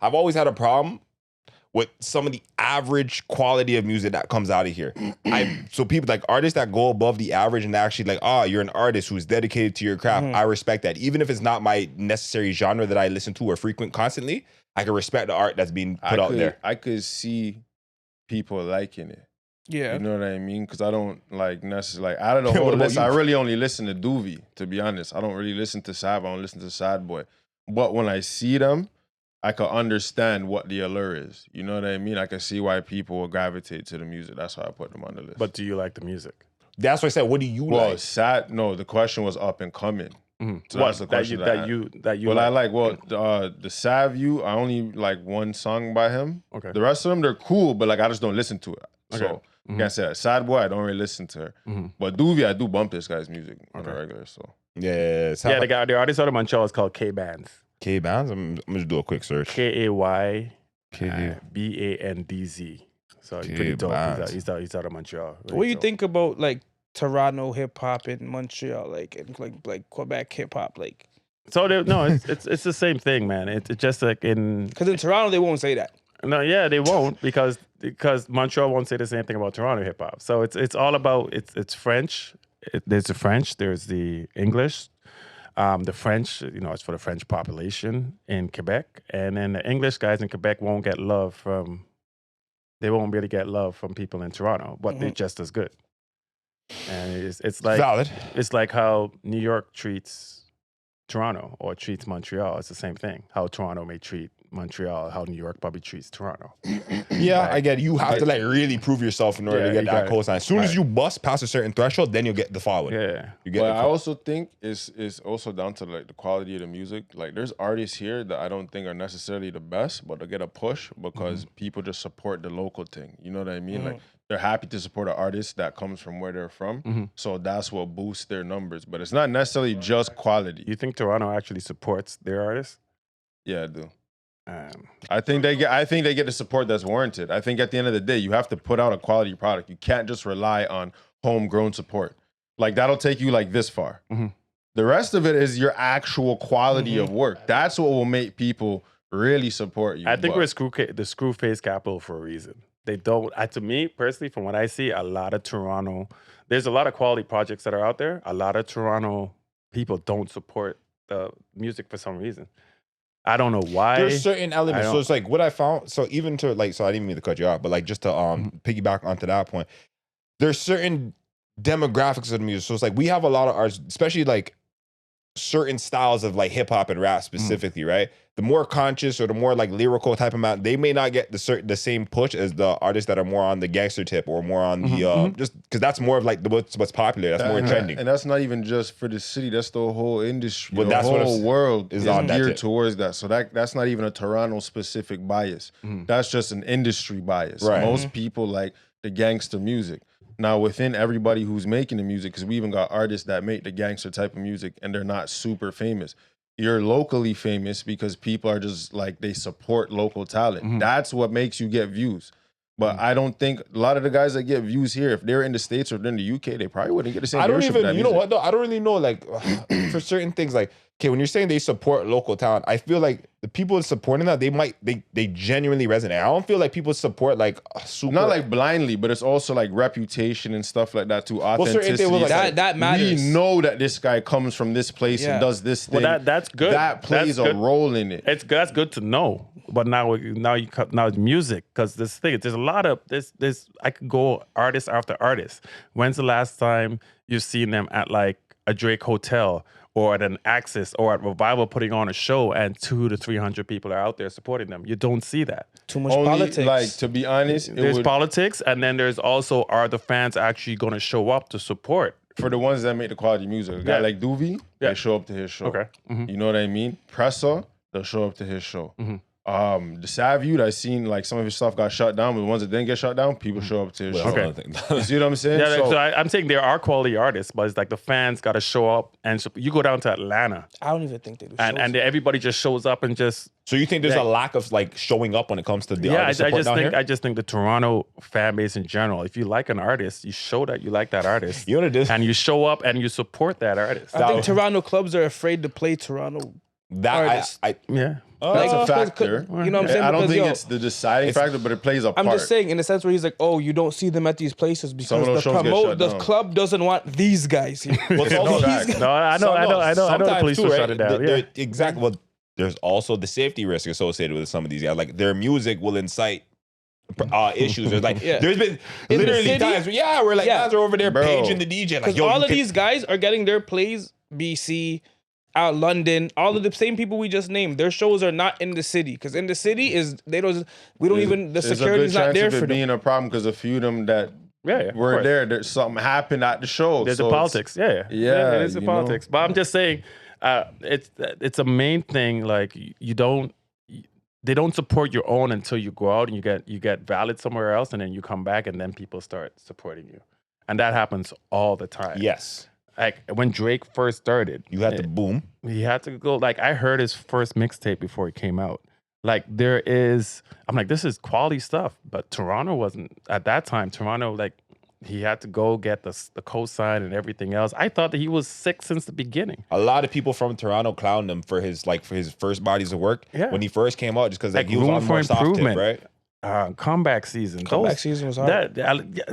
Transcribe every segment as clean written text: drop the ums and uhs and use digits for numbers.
I've always had a problem with some of the average quality of music that comes out of here. So people like artists that go above the average and actually like, you're an artist who's dedicated to your craft. I respect that. Even if it's not my necessary genre that I listen to or frequent constantly, I can respect the art that's being put out there. I could see people liking it. Yeah. You know what I mean? Because I don't like necessarily, like, out of the whole list, I really only listen to Doovie, to be honest. I don't really listen to Sav. I don't listen to Sad Boy. But when I see them, I can understand what the allure is. You know what I mean? I can see why people will gravitate to the music. That's why I put them on the list. But do you like the music? That's what I said. What do you like? No, the question was up and coming. Mm-hmm. So that's the question that you. Well, I like the Sav You. I only like one song by him. Okay. The rest of them they're cool, but like I just don't listen to it. Okay. So can't say that. Sad Boy, I don't really listen to her. But Doovie, I do bump this guy's music on a regular. So yeah. The artist out of Montreal is called K Bands. K Bands. I'm gonna do a quick search. KAYBANDZ. So he's pretty dope. He's out of Montreal. Really what do you dope. think about like Toronto hip hop in Montreal, and like Quebec hip hop, like? So it's the same thing, man. It's just like because in Toronto they won't say that. No, yeah, they won't because Montreal won't say the same thing about Toronto hip hop. So it's all about it's French. There's the French. There's the English. The French, it's for the French population in Quebec, and then the English guys in Quebec won't get love from. They won't really get love from people in Toronto, but they're just as good. And it's like valid. It's like how New York treats Toronto or treats Montreal. It's the same thing. How Toronto may treat Montreal, how New York probably treats Toronto. Yeah, I get it. You have to like really prove yourself in order to get that cosign. As soon as you bust past a certain threshold, then you'll get the following. Yeah. You get. But I also think it's also down to like the quality of the music. Like there's artists here that I don't think are necessarily the best, but they get a push because people just support the local thing. You know what I mean? Like they're happy to support an artist that comes from where they're from. So that's what boosts their numbers. But it's not necessarily just quality. You think Toronto actually supports their artists? Yeah, I do. I think they get the support that's warranted. I think at the end of the day, you have to put out a quality product. You can't just rely on homegrown support. Like that'll take you like this far. The rest of it is your actual quality of work. That's what will make people really support you. I think we're the screw face capital for a reason. They don't. To me personally, from what I see, a lot of Toronto. There's a lot of quality projects that are out there. A lot of Toronto people don't support the music for some reason. I don't know why. There's certain elements. So it's like what I found. So even to like, so I didn't mean to cut you off, but like just to piggyback onto that point, there's certain demographics of the music. So it's like we have a lot of artists, especially like certain styles of like hip hop and rap specifically, right? The more conscious or the more like lyrical type of man, they may not get the same push as the artists that are more on the gangster tip or more on the just because that's more of like what's popular. That's more trending. And that's not even just for the city. That's the whole industry. But the whole world is on geared towards that. So that's not even a Toronto specific bias. That's just an industry bias. Right. Most people like the gangster music. Now, within everybody who's making the music, because we even got artists that make the gangster type of music and they're not super famous. You're locally famous because people are just like, they support local talent. That's what makes you get views. But I don't think a lot of the guys that get views here, if they're in the States or they're in the UK, they probably wouldn't get the same viewership for that you know music. what though? I don't really know like for certain things like, okay, when you're saying they support local talent, I feel like the people supporting that, they genuinely resonate. I don't feel like people support like super. Not like blindly, but it's also like reputation and stuff like that too. Authenticity. Well, like, that matters. We know that this guy comes from this place and does this thing. Well, that's good. That plays a role in it. That's good to know. But now it's music, because this thing, there's a lot of this. I could go artist after artist. When's the last time you've seen them at like a Drake Hotel or at an Axis or at Revival putting on a show and 200 to 300 people are out there supporting them? You don't see that. Too much politics. Like, to be honest, there's politics, and then there's also, are the fans actually going to show up to support? For the ones that make the quality music, a guy like Doovie, they show up to his show. Okay. You know what I mean? Pressa, they'll show up to his show. The Sav You, I seen like some of his stuff got shut down, but the ones that didn't get shut down, people show up to his show. Okay. You see what I'm saying? Yeah, so I'm saying there are quality artists, but it's like the fans got to show up. And so you go down to Atlanta, I don't even think they do. and everybody just shows up and just. So you think there's a lack of like showing up when it comes to the artist support down here? I just think the Toronto fan base in general, if you like an artist, you show that you like that artist. You know what it is? And you show up and you support that artist. I think Toronto clubs are afraid to play Toronto artists. Yeah. That's a Like, 'cause- factor. you know what I'm saying? I don't Because, think yo, it's the deciding it's- factor, but it plays a part. I'm just saying in the sense where he's like, oh, you don't see them at these places Some because of those shows get shut the down. club doesn't want these guys here. Well, it's also fact. No, I know the sometimes police too, will right? shut it down. There- Yeah. exactly. Well, there's also the safety risk associated with some of these guys. Like their music will incite issues. There's like Yeah. there's been In the literally city? times where like Yeah. guys are over there Bro. paging the DJ. Like, Because yo, all you of can- these guys are getting their plays BC, out London, all of the same people we just named. Their shows are not in the city because in the city we don't even the There's security's a good not chance there of it for them. being a problem because a few of them that Yeah, of were course. there's something happened at the show. There's so the it's- politics. Yeah. Yeah, It is the you know? politics. But I'm just saying, it's a main thing. Like they don't support your own until you go out and you get valid somewhere else, and then you come back, and then people start supporting you, and that happens all the time. yes, Like when Drake first started, you had to boom. he had to go. Like I heard his first mixtape before he came out. Like I'm like, this is quality stuff. But Toronto wasn't at that time. Toronto, like he had to go get the cosign and everything else. I thought that he was sick since the beginning. A lot of people from Toronto clowned him for his first bodies of work Yeah. when he first came out, just because like Like, he was room on for more soft tip, improvement. right? Comeback season. Comeback Those- season was hard.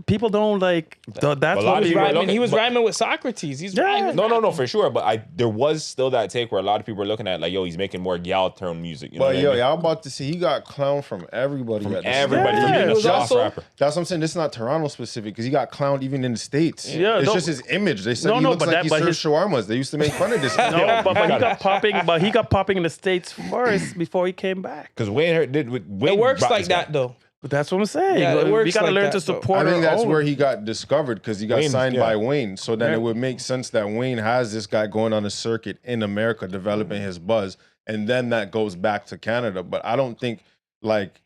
People don't like. That's a lot what of we people are rhyme. looking- He was but- rhyming with Socrates. He's Yeah. rhyming. No, for sure. But there was still that take where a lot of people were looking at like, yo, he's making more gal tone music. You know But what yo, I mean? y'all about to see he got clowned from everybody. at the Everybody same from time. being He a was soft also- rapper. That's what I'm saying. This is not Toronto specific because he got clowned even in the States. Yeah, it's no- just his image. They said No, he no, looks but like that- he but served his- shawarmas. They used to make fun of this. No, but he got popping. But he got popping in the States first before he came back. Because Wayne did. Wayne It works brought like this guy. that though. But that's what I'm saying. Yeah, it we works got to like learn that, to though. support. I think our that's own. where he got discovered because he got Wayne's- signed yeah. by Wayne. So then Yeah. it would make sense that Wayne has this guy going on a circuit in America, developing his buzz, and then that goes back to Canada. But I don't think like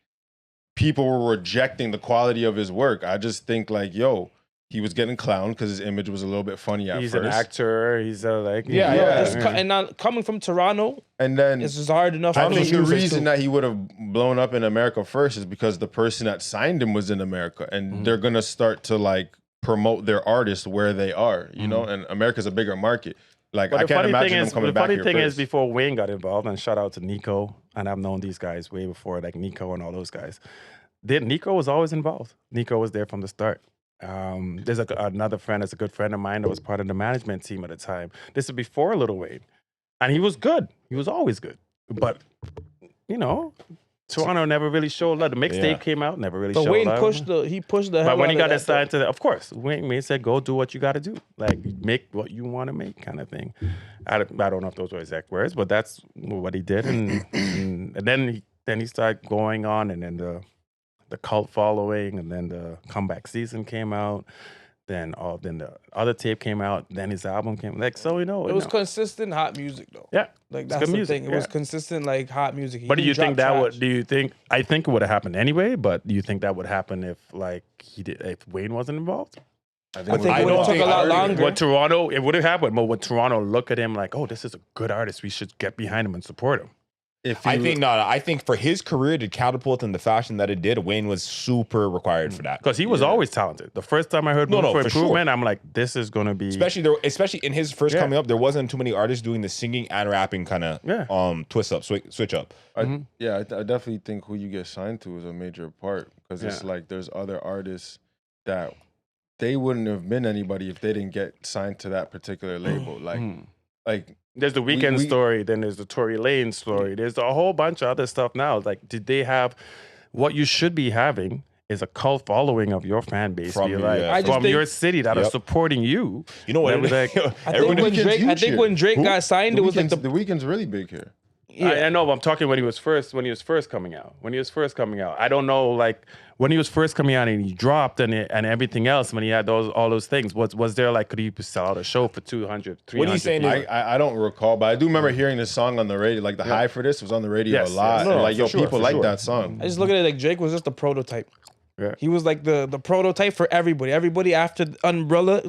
people were rejecting the quality of his work. I just think like, yo, he was getting clowned because his image was a little bit funny at He's first. an actor. He's like Yeah, yeah. Just and now coming from Toronto, And then it's just hard enough. I for think the music, reason too. that he would have blown up in America first is because the person that signed him was in America, and Mm-hmm. they're gonna start to like promote their artists where they are, you know. And America's a bigger market. Like Mm-hmm. But I the can't funny imagine thing them is, coming the back funny here thing is, first. before Wayne got involved, and shout out to Nico, and I've known these guys way before, like Nico and all those guys. Nico was always involved. Nico was there from the start. There's another friend, that's a good friend of mine, that was part of the management team at the time. This is before Lil Wayne, and he was good. He was always good. But you know, Toronto never really showed love. The mixtape Yeah. came out, never really But showed Wayne love. pushed the hell But when out he of got that, assigned to of course, Wayne said, "Go do what you got to do. Like make what you want to make," kind of thing. I don't know if those were exact words, but that's what he did. And then he started going on, and then the cult following, and then the comeback season came out. Then the other tape came out. Then his album came. Like so, It was know. consistent hot music though. Yeah. Like It's that's good the music, thing. It was yeah. consistent like hot music. He But do you didn't think drop that trash. would? Do you think? I think it would have happened anyway. But do you think that would happen if if Wayne wasn't involved? I I think think I it would don't have took think- a lot I agree. longer. Would Toronto? It would have happened. But would Toronto look at him like, "Oh, this is a good artist. We should get behind him and support him"? if I he- think no. I think for his career to catapult in the fashion that it did, Wayne was super required for that. Because he was always talented. The first time I heard No, Room for for sure. Improvement, I'm like, this is gonna be Especially in his first Yeah. coming up, there wasn't too many artists doing the singing and rapping kind of Yeah. twist up, switch up. I definitely think who you get signed to is a major part because it's Yeah. like there's other artists that they wouldn't have been anybody if they didn't get signed to that particular label. Like There's the Weekend we- story, then there's the Tory Lane story. There's a whole bunch of other stuff now. Like, did they have what you should be having is a cult following of your fan base From be you, like, yeah. I just from think- your city that are Yep. supporting you. You know what? That was like- I think everybody- when Weeknd's Drake, I huge think here. when Drake Who? got signed, the it was like Weeknd's- the the Weeknd's really big here. I know, but I'm talking when he was first coming out. When he was first coming out. I don't know, like when he was first coming out and he dropped and everything else, when he had all those things, was there like, could he sell out a show for 200, 300 What are you saying is- people? I don't recall, but I do remember hearing this song on the radio. Like the high for this was on the radio Yes, a lot. yes. And No, like, for yo, sure, people for like sure. that song. I just look at it like Drake was just the prototype. Yeah. He was like the prototype for everybody. Everybody after Umbrella,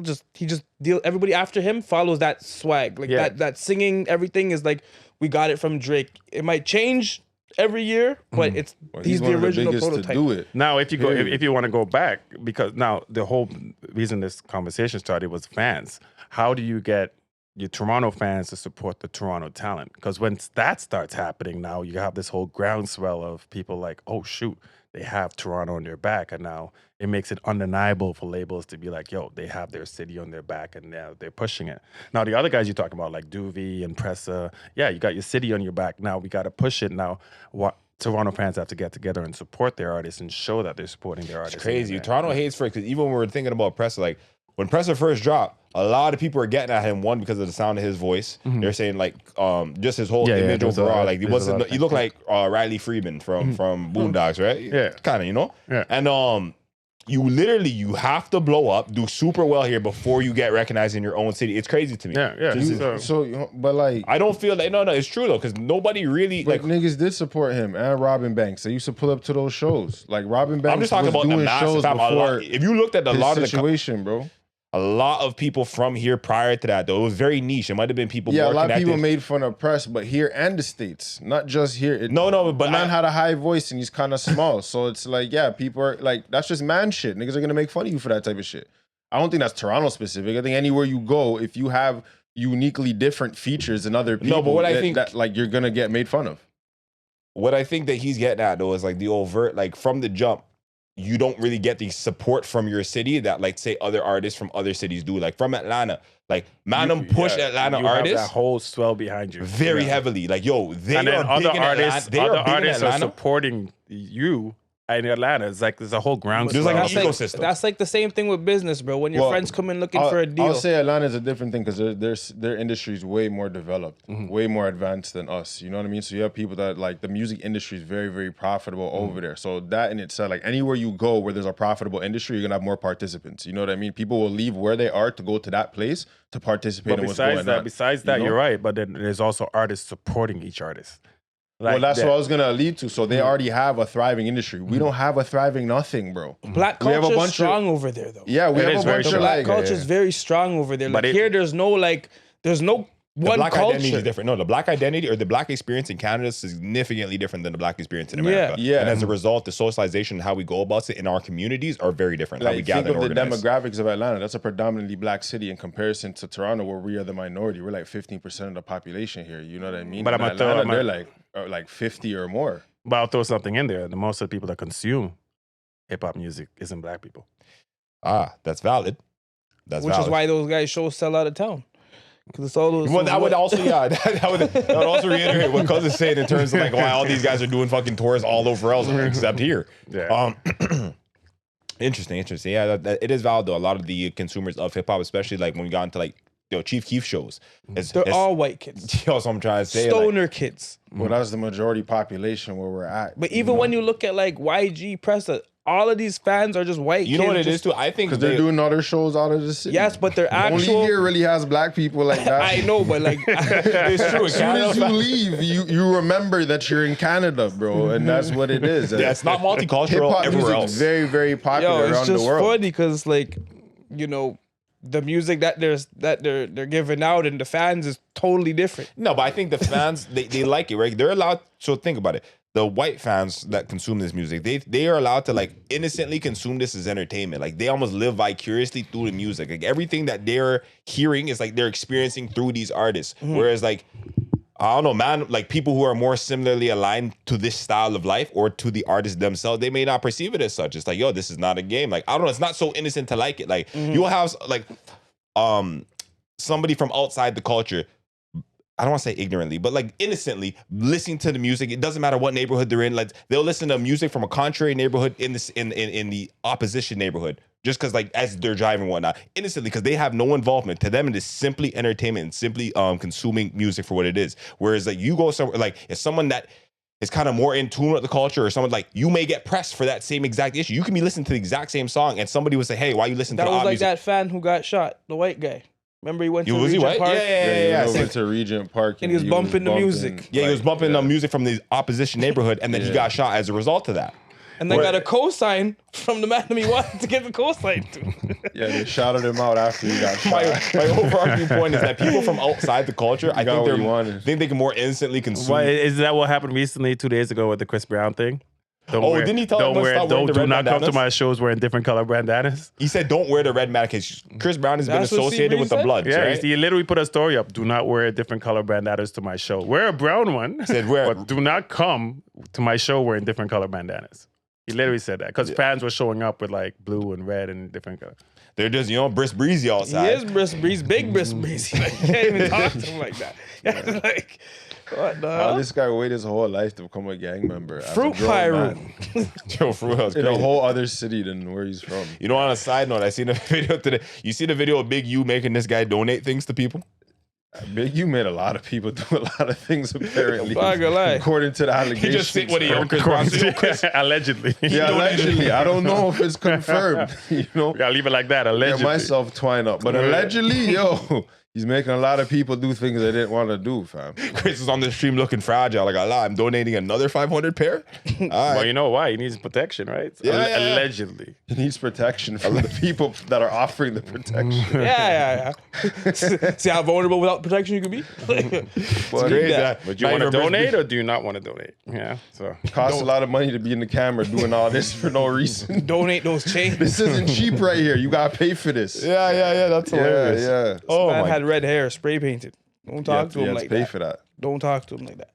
everybody after him follows that swag. Like Yeah. that singing, everything is like we got it from Drake. It might change every year, but it's Well, he's the one of original biggest prototype. to do it. Now, if you go, Period. if you want to go back, because now the whole reason this conversation started was fans. How do you get your Toronto fans to support the Toronto talent. Because when that starts happening, now you have this whole groundswell of people like, oh shoot, they have Toronto on their back, and now it makes it undeniable for labels to be like, yo, they have their city on their back, and now they're pushing it. Now the other guys you're talking about, like Doovie and Pressa, yeah, you got your city on your back. Now we got to push it. Now what? Toronto fans have to get together and support their artists and show that they're supporting their artists. It's crazy. Toronto hates for it because even when we're thinking about Pressa, like when Pressa first dropped, a lot of people are getting at him. One, because of the sound of his voice. They're saying like just his whole image overall. Like he looked like Riley Freeman from Boondocks, right? Yeah. Kind of, you know. Yeah. And you have to blow up, do super well here before you get recognized in your own city. It's crazy to me. Yeah. But like, I don't feel like no, it's true though, because nobody really like like. niggas did support him and Robin Banks. They used to pull up to those shows. Like Robin Banks. I'm just talking was about the doing massive shows fam. before If you looked at a his lot of the situation, bro. a lot of people from here prior to that, though, it was very niche. It might have been people. Yeah, more a lot of connected. people made fun of Press, but here and the States, not just here. No, but man had a high voice and he's kind of small, so it's like, yeah, people are like, that's just man shit. Niggas are gonna make fun of you for that type of shit. I don't think that's Toronto specific. I think anywhere you go, if you have uniquely different features than other people, but what I think that like you're gonna get made fun of. What I think that he's getting at though is like the overt, like from the jump, you don't really get the support from your city that like say other artists from other cities do. Like from Atlanta, like Manum push Atlanta you have artists that whole swell behind you very Yeah. heavily. Like yo, they And then are big other in artists, Atlanta. They are other big in artists are Atlanta. supporting you in Atlanta. It's like there's a whole groundswell. There's like an That's like, ecosystem. that's like the same thing with business, bro. When your Well, friends come in looking for a deal. I'll say Atlanta is a different thing because their industry is way more developed, way more advanced than us. You know what I mean? So you have people that like the music industry is very, very profitable over there. So that in itself, like anywhere you go where there's a profitable industry, you're gonna have more participants. You know what I mean? People will leave where they are to go to that place to participate in what's going on. Besides that, You know? you're right. But then there's also artists supporting each artist. Well, Like that's that. what I was gonna allude to. So they already have a thriving industry. We don't have a thriving nothing, bro. Black We have a culture bunch is of- strong over there, though. Yeah, we It have is a very bunch The of strong. black like culture is very strong over there. But Like here, there's no the one black identity culture. is different. No, the black identity or the black experience in Canada is significantly different than the black experience in America. Yeah. And as a result, the socialization and how we go about it in our communities are very different. How we Like, gather think and of the organize. demographics of Atlanta. That's a predominantly black city in comparison to Toronto, where we are the minority. We're like 15% of the population here. You know what I mean? But In I'm gonna Atlanta, throw- they're like 50 or more. But I'll throw something in there. The most of the people that consume hip hop music isn't black people. That's valid. That's Which valid. is why those guys shows sell out of town. Because it's all those. Well, that would also, that would also reiterate what Cuz is saying in terms of like why all these guys are doing fucking tours all over else except here. Yeah. Interesting. Yeah, it is valid though. A lot of the consumers of hip hop, especially like when we got into like Chief Keef shows, They're all white kids. That's what I'm trying to say. like, Stoner kids. Well, that's the majority population where we're at. But even when you look at like YG Pressa, all of these fans are just white you kids. know what it just- is too. I think because they're doing other shows out of the city. Yes, but they're Only actual. here really has black people like that. I know, but like, it's true. As soon as you leave, you remember that you're in Canada, bro, and that's what it is. Yeah, it's not multicultural Hip-hop everywhere music else. is very, very popular yo, it's around the just world. funny because like, you know, the music that they're giving out and the fans is totally different. No, but I think the fans they like it, right? They're allowed. So think about it. The white fans that consume this music, they are allowed to like innocently consume this as entertainment. Like they almost live vicariously through the music. Like everything that they're hearing is like they're experiencing through these artists. Whereas like I don't know, man, like people who are more similarly aligned to this style of life or to the artists themselves, they may not perceive it as such. It's like, yo, this is not a game. Like I don't know, it's not so innocent to like it. Like you'll have like somebody from outside the culture. I don't want to say ignorantly, but like innocently listening to the music. It doesn't matter what neighborhood they're in. Like they'll listen to music from a contrary neighborhood in the opposition neighborhood, just because like as they're driving and whatnot, innocently because they have no involvement. To them, it is simply entertainment and simply consuming music for what it is. Whereas like you go somewhere, like if someone that is kind of more in tune with the culture, or someone like you may get pressed for that same exact issue. You can be listening to the exact same song, and somebody would say, "Hey, why you listen That to was the like music?" that fan who got shot, the white guy. Remember he went to Was he Regent white? Park? Yeah. He went to Regent Park And he was bumping the music. Yeah, he was bumping music from the opposition neighborhood, and then he got shot as a result of that. And they Where- got a cosign from the man that he wanted to get the cosign to. Yeah, they shouted him out after he got My shot. overarching point is that people from outside the culture, I got think what he wanted. they can more instantly consume. Why is that what happened recently 2 days ago with the Chris Brown thing? Oh, didn't he tell everyone to stop wearing the do red not come to bandanas? my shows wearing different color bandanas? He said, "Don't wear the red bandana because Chris Brown has been That's what associated with the Seabreeze blood." Yeah, right? he literally put a story up. Do not wear different color bandanas to my show. Wear a brown one, Said wear- but do not come to my show wearing different color bandanas. He literally said that because fans were showing up with like blue and red and different colors. They're just brisk breezy He outside. is brisk breeze, big brisk breeze. Like, you can't even talk to him like that. Like, what the How hell? this guy waited his whole life to become a gang member. as a Fruit grown pyro. man Yo, for real, it's in a crazy. whole other city than where he's from. You know, on a side note, I seen a video today. You see the video of Big U making this guy donate things to people? Big U made a lot of people do a lot of things apparently, Not gonna lie. according to the He allegations. just sit with a man. young Chris Brown. So, yo, Chris, Allegedly. Yeah, allegedly. I don't know if it's confirmed. You know, Gotta leave it like that. get Allegedly. myself twined up, but allegedly, yo, he's making a lot of people do things they didn't want to do, fam. Chris is on the stream looking fragile. Like, Allah, I'm donating another 500 pair. All right. Well, you know why? He needs protection, right? Yeah. Allegedly. He needs protection from the people that are offering the protection. Yeah. See how vulnerable without protection you can be? But Crazy. that. But you Not want to even brisk donate or do you not want to donate? Yeah. So it costs a lot of money to be in the camera doing all this for no reason. Donate those chains. This isn't cheap right here. You gotta pay for this. Yeah. That's hilarious. yeah. Oh Man my had red hair, spray painted. Don't talk to You him have like to pay that. for that. Don't talk to him like that.